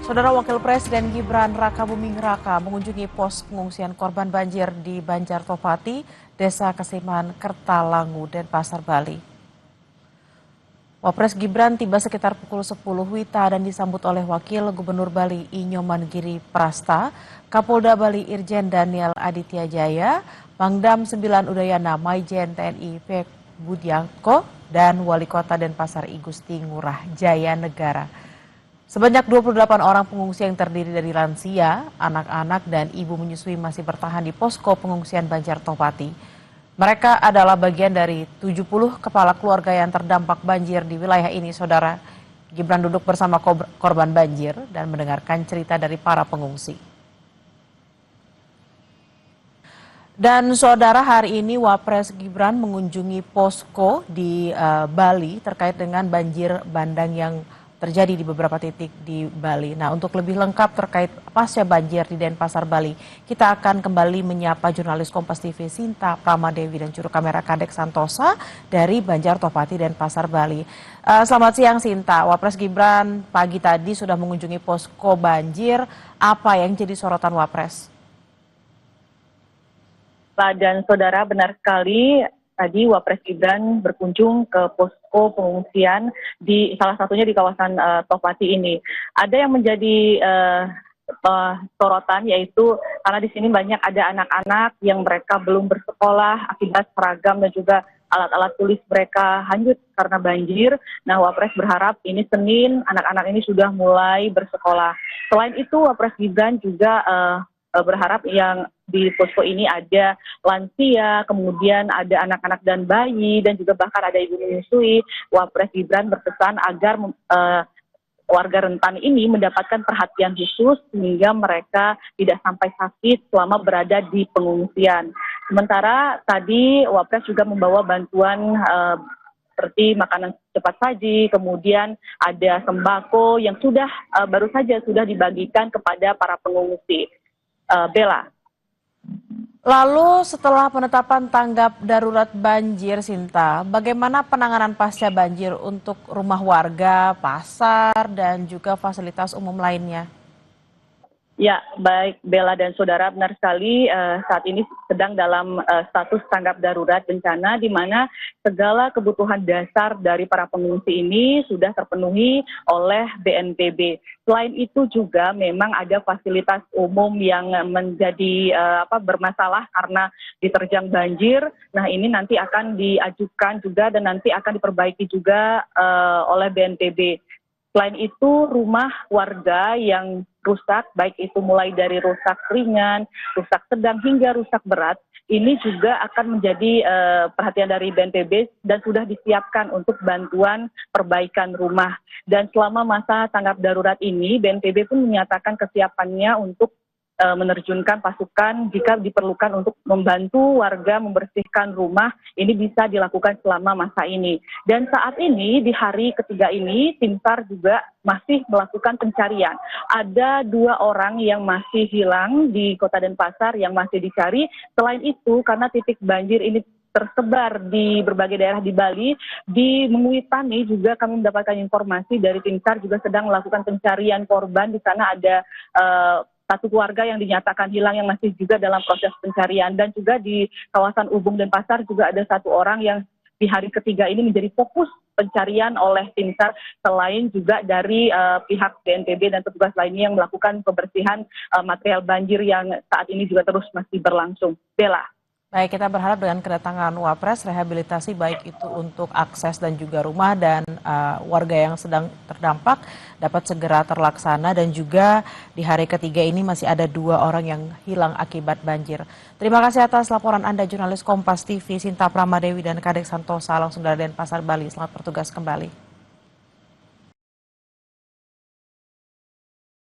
Saudara Wakil Presiden Gibran Rakabuming Raka mengunjungi pos pengungsian korban banjir di Banjartopati, Desa Kasiman, Kertalangu, Denpasar, Bali. Wapres Gibran tiba sekitar pukul 10 WITA dan disambut oleh Wakil Gubernur Bali Inyoman Giri Prasta, Kapolda Bali Irjen Daniel Aditya Jaya, Pangdam 9 Udayana Maijen TNI Pek Budianko, dan Wali Kota Denpasar I Gusti Ngurah Jaya Negara. Sebanyak 28 orang pengungsi yang terdiri dari lansia, anak-anak, dan ibu menyusui masih bertahan di posko pengungsian Banjartopati. Mereka adalah bagian dari 70 kepala keluarga yang terdampak banjir di wilayah ini, Saudara. Gibran duduk bersama korban banjir dan mendengarkan cerita dari para pengungsi. Dan Saudara, hari ini Wapres Gibran mengunjungi posko di Bali terkait dengan banjir bandang yang terjadi di beberapa titik di Bali. Nah, untuk lebih lengkap terkait pasca banjir di Denpasar, Bali, kita akan kembali menyapa jurnalis Kompas TV Sinta Pramadewi dan juru kamera Kadek Santosa dari Banjartopati, Denpasar, Bali. Selamat siang, Sinta. Wapres Gibran pagi tadi sudah mengunjungi posko banjir. Apa yang jadi sorotan Wapres? Pak dan Saudara, benar sekali. Tadi Wapres Gibran berkunjung ke posko pengungsian di salah satunya di kawasan Topati ini. Ada yang menjadi sorotan, yaitu karena di sini banyak ada anak-anak yang mereka belum bersekolah akibat seragam dan juga alat-alat tulis mereka hanyut karena banjir. Nah, Wapres berharap ini Senin anak-anak ini sudah mulai bersekolah. Selain itu, Wapres Gibran juga berharap yang di posko ini ada lansia, kemudian ada anak-anak dan bayi, dan juga bahkan ada ibu menyusui. Wapres Gibran berpesan agar warga rentan ini mendapatkan perhatian khusus sehingga mereka tidak sampai sakit selama berada di pengungsian. Sementara tadi Wapres juga membawa bantuan seperti makanan cepat saji, kemudian ada sembako yang baru saja sudah dibagikan kepada para pengungsi. Bella. Lalu setelah penetapan tanggap darurat banjir, Sinta, bagaimana penanganan pasca banjir untuk rumah warga, pasar, dan juga fasilitas umum lainnya? Ya, baik Bella dan Saudara, benar sekali saat ini sedang dalam status tanggap darurat bencana, di mana segala kebutuhan dasar dari para pengungsi ini sudah terpenuhi oleh BNPB. Selain itu juga memang ada fasilitas umum yang menjadi bermasalah karena diterjang banjir. Nah, ini nanti akan diajukan juga dan nanti akan diperbaiki juga oleh BNPB. Selain itu, rumah warga yang rusak, baik itu mulai dari rusak ringan, rusak sedang, hingga rusak berat, ini juga akan menjadi perhatian dari BNPB dan sudah disiapkan untuk bantuan perbaikan rumah. Dan selama masa tanggap darurat ini, BNPB pun menyatakan kesiapannya untuk menerjunkan pasukan jika diperlukan untuk membantu warga membersihkan rumah. Ini bisa dilakukan selama masa ini. Dan saat ini di hari ketiga ini tim SAR juga masih melakukan pencarian. Ada 2 orang yang masih hilang di Kota Denpasar yang masih dicari. Selain itu, karena titik banjir ini tersebar di berbagai daerah di Bali, di Menguitani juga kami mendapatkan informasi dari tim SAR juga sedang melakukan pencarian korban. Di sana ada satu keluarga yang dinyatakan hilang yang masih juga dalam proses pencarian, dan juga di kawasan Ubung Denpasar juga ada 1 orang yang di hari ketiga ini menjadi fokus pencarian oleh tim SAR, selain juga dari pihak BNPB dan petugas lainnya yang melakukan pembersihan material banjir yang saat ini juga terus masih berlangsung. Bella. Baik, kita berharap dengan kedatangan Wapres, rehabilitasi baik itu untuk akses dan juga rumah dan warga yang sedang terdampak dapat segera terlaksana, dan juga di hari ketiga ini masih ada 2 orang yang hilang akibat banjir. Terima kasih atas laporan Anda, jurnalis Kompas TV Sinta Pramadewi dan Kadek Santosa langsung dari Denpasar, Bali. Selamat bertugas kembali.